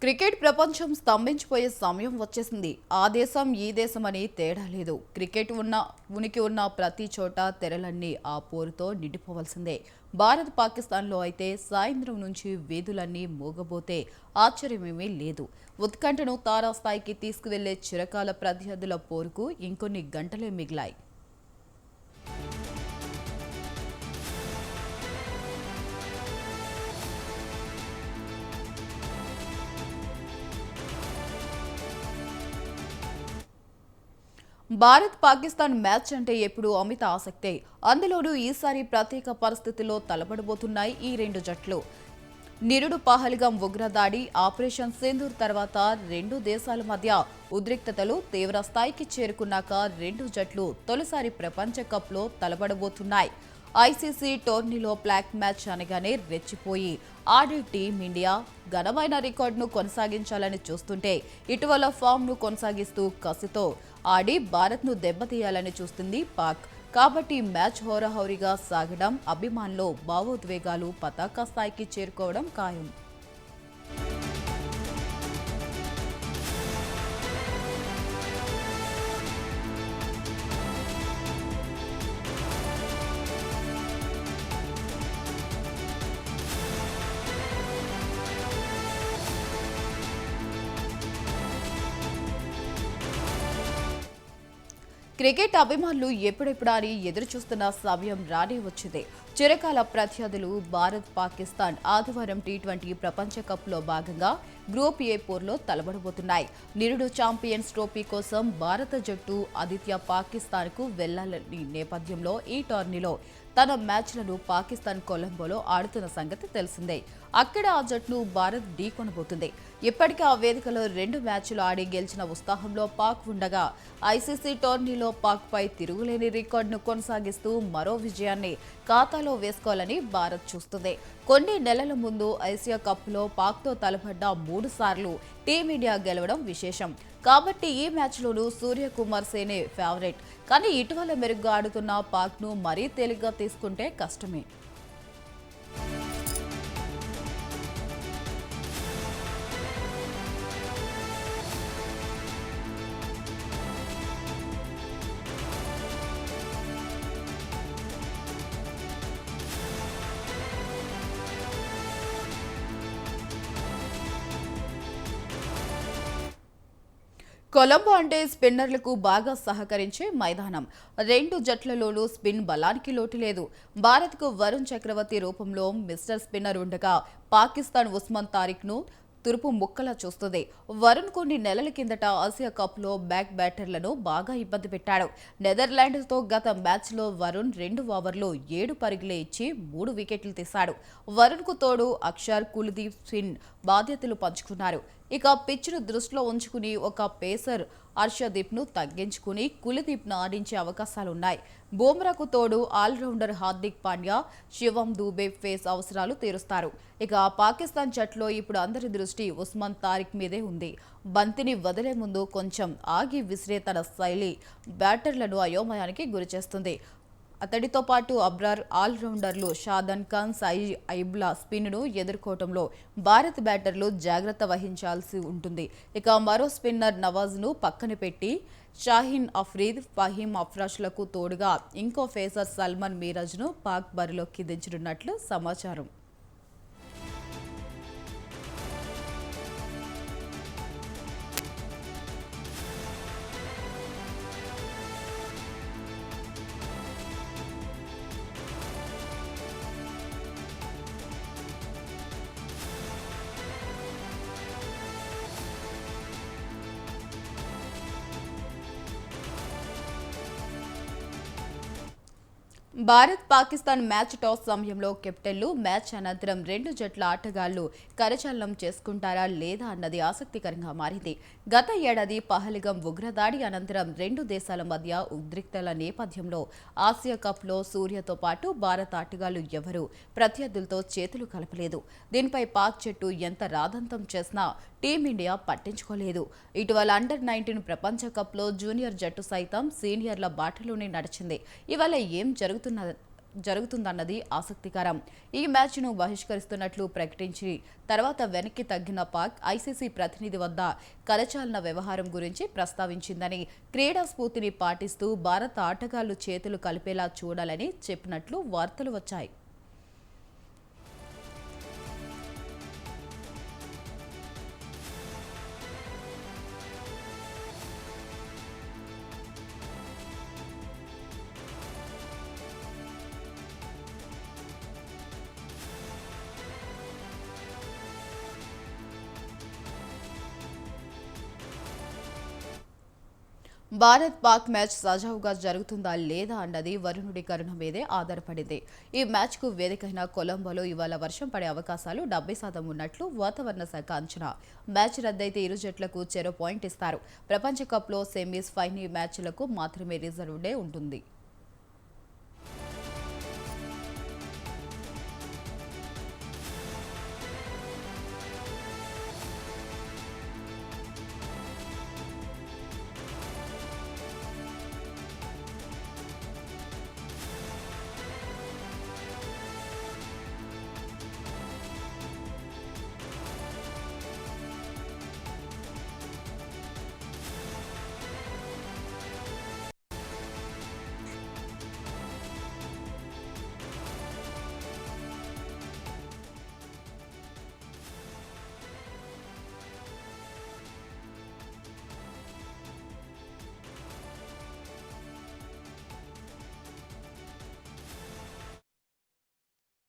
Cricket ప్రపంచం స్తంభించిపోయే సమయం వచ్చేసింది. ఆ దేశం ఈ దేశం అని తేడా లేదు. క్రికెట్ ఉనికి ఉన్న ప్రతి చోట తెరలన్నీ ఆ పోరుతో నిండిపోవాల్సిందే. భారత్ పాకిస్తాన్లో అయితే సాయంత్రం నుంచి వీధులన్నీ మూగబోతే ఆశ్చర్యమేమీ లేదు. ఉత్కంఠను తారాస్థాయికి తీసుకువెళ్లే చిరకాల ప్రత్యర్థుల పోరుకు ఇంకొన్ని గంటలే మిగిలాయి. భారత్ పాకిస్తాన్ మ్యాచ్ అంటే ఎప్పుడు అమిత ఆసక్తే. అందులోనూ ఈసారి ప్రత్యేక పరిస్థితుల్లో తలపడబోతున్నాయి ఈ రెండు జట్లు. నిరుడు పహల్గాం ఉగ్రదాడి, ఆపరేషన్ సింధూర్ తర్వాత రెండు దేశాల మధ్య ఉద్రిక్తతలు తీవ్ర స్థాయికి చేరుకున్నాక రెండు జట్లు తొలిసారి ప్రపంచ కప్లో తలపడబోతున్నాయి. ఐసీసీ టోర్నీలో బ్లాక్ మ్యాచ్ అనగానే రెచ్చిపోయి ఆడే టీమిండియా ఘనమైన రికార్డును కొనసాగించాలని చూస్తుంటే ఇటీవల ఫామ్ను కొనసాగిస్తూ కసితో ఆడి భారత్ను దెబ్బతీయాలని చూస్తుంది పాక్. కాబట్టి మ్యాచ్ హోరాహోరీగా సాగడం, అభిమానుల్లో భావోద్వేగాలు పతాక స్థాయికి చేరుకోవడం ఖాయం. క్రికెట్ అభిమానులు ఎప్పుడెప్పుడా అని ఎదురు చూస్తున్న సమయం రానే వచ్చింది. చిరకాల ప్రత్యర్థులు భారత్ పాకిస్తాన్ ఆదివారం టీ20 ప్రపంచ కప్లో భాగంగా గ్రూప్ ఏ పోర్లో తలబడబోతున్నాయి. నిరుడు ఛాంపియన్స్ ట్రోఫీ కోసం భారత జట్టు ఆతిథ్య పాకిస్తాన్కు వెళ్లాలని నేపథ్యంలో ఈ టోర్నీలో తన మ్యాచ్లను పాకిస్తాన్ కొలంబోలో ఆడుతున్న సంగతి తెలిసిందే. అక్కడ ఆ జట్టును భారత్ ఢీకొనబోతుంది. ఇప్పటికే ఆ వేదికలో రెండు మ్యాచ్లు ఆడి గెలిచిన ఉత్సాహంలో పాక్ ఉండగా ఐసీసీ టోర్నీలో పాక్పై తిరుగులేని రికార్డును కొనసాగిస్తూ మరో విజయాన్ని ఖాతాలో వేసుకోవాలని భారత్ చూస్తుంది. కొన్ని నెలల ముందు ఆసియా కప్లో పాక్తో తలపడ్డ 3 సార్లు టీమిండియా గెలవడం విశేషం. కాబట్టి ఈ మ్యాచ్లోనూ సూర్యకుమార్ సేనే ఫేవరెట్. కానీ ఇటీవల మెరుగ్గా ఆడుతున్న పాక్ను మరీ తేలిగ్గా తీసుకుంటే కష్టమే. కొలంబో అంటే స్పిన్నర్లకు బాగా సహకరించే మైదానం. రెండు జట్లలోనూ స్పిన్ బలానికి లోటు లేదు. భారత్కు వరుణ్ చక్రవర్తి రూపంలో మిస్టర్ స్పిన్నర్ ఉండగా పాకిస్తాన్ ఉస్మాన్ తారిక్ను తురుపు ముక్కలా చూస్తుంది. వరుణ్ కొన్ని నెలల కిందట ఆసియా కప్లో బ్యాటర్లను బాగా ఇబ్బంది పెట్టాడు. నెదర్లాండ్స్తో గత మ్యాచ్లో వరుణ్ 2 ఓవర్లో 7 పరుగులే ఇచ్చి 3 వికెట్లు తీశాడు. వరుణ్కు తోడు అక్షర్, కుల్దీప్ సింగ్ బాధ్యతలు పంచుకున్నారు. ఇక పిచ్ను దృష్టిలో ఉంచుకుని ఒక పేసర్ హర్షదీప్ను తగ్గించుకుని కుల్దీప్ను ఆడించే అవకాశాలున్నాయి. బుమ్రాకు తోడు ఆల్రౌండర్ హార్దిక్ పాండ్యా, శివం దూబే ఫేస్ అవసరాలు తీరుస్తారు. ఇక పాకిస్తాన్ జట్లో ఇప్పుడు అందరి దృష్టి ఉస్మాన్ తారిక్ మీదే ఉంది. బంతిని వదిలే ముందు కొంచెం ఆగి విసిరే తన శైలి బ్యాటర్లను అయోమయానికి గురిచేస్తుంది. అతడితో పాటు అబ్రార్, ఆల్రౌండర్లు షాదన్ ఖాన్, ఐబ్లా స్పిన్ను ఎదుర్కోవడంలో భారత్ బ్యాటర్లు జాగ్రత్త వహించాల్సి ఉంటుంది. ఇక మరో స్పిన్నర్ నవాజ్ను పక్కన పెట్టి షాహీన్ అఫ్రీద్, ఫహీం అఫ్రాష్లకు తోడుగా ఇంకో పేసర్ సల్మాన్ మీరాజ్ను పాక్ బరిలోకి దించనున్నట్లు సమాచారం. భారత్ పాకిస్తాన్ మ్యాచ్ టాస్ సమయంలో కెప్టెన్లు మ్యాచ్ అనంతరం రెండు జట్ల ఆటగాళ్లు కరచాలనం చేసుకుంటారా లేదా అన్నది ఆసక్తికరంగా మారింది. గత ఏడాది పహల్గాం ఉగ్రదాడి అనంతరం రెండు దేశాల మధ్య ఉద్రిక్తల నేపథ్యంలో ఆసియా కప్లో సూర్యతో పాటు భారత ఆటగాళ్లు ఎవరూ ప్రత్యర్థులతో చేతులు కలపలేదు. దీనిపై పాక్ జట్టు ఎంత రాదంతం చేసినా టీమిండియా పట్టించుకోలేదు. ఇటీవల అండర్-19 ప్రపంచ కప్లో జూనియర్ జట్టు సైతం సీనియర్ల బాటలోనే నడిచింది. ఇవాళ ఏం జరుగుతున్న జరుగుతుందన్నది ఆసక్తికరం. ఈ మ్యాచ్ను బహిష్కరిస్తున్నట్లు ప్రకటించి తర్వాత వెనక్కి తగ్గిన పాక్ ఐసీసీ ప్రతినిధి వద్ద కరచాలన వ్యవహారం గురించి ప్రస్తావించిందని, క్రీడా స్ఫూర్తిని పాటిస్తూ భారత ఆటగాళ్లు చేతులు కలిపేలా చూడాలని చెప్పినట్లు వార్తలు వచ్చాయి. భారత్ పాక్ మ్యాచ్ సజావుగా జరుగుతుందా లేదా అన్నది వరుణుడి కరుణ మీదే ఆధారపడింది. ఈ మ్యాచ్కు వేదికైన కొలంబోలో ఇవాళ వర్షం పడే అవకాశాలు 70% ఉన్నట్లు వాతావరణ శాఖ అంచనా. మ్యాచ్ రద్దయితే ఇరు జట్లకు చెరో పాయింట్ ఇస్తారు. ప్రపంచ కప్లో సెమీస్, ఫైనల్ మ్యాచ్లకు మాత్రమే రిజర్వ్ డే ఉంటుంది.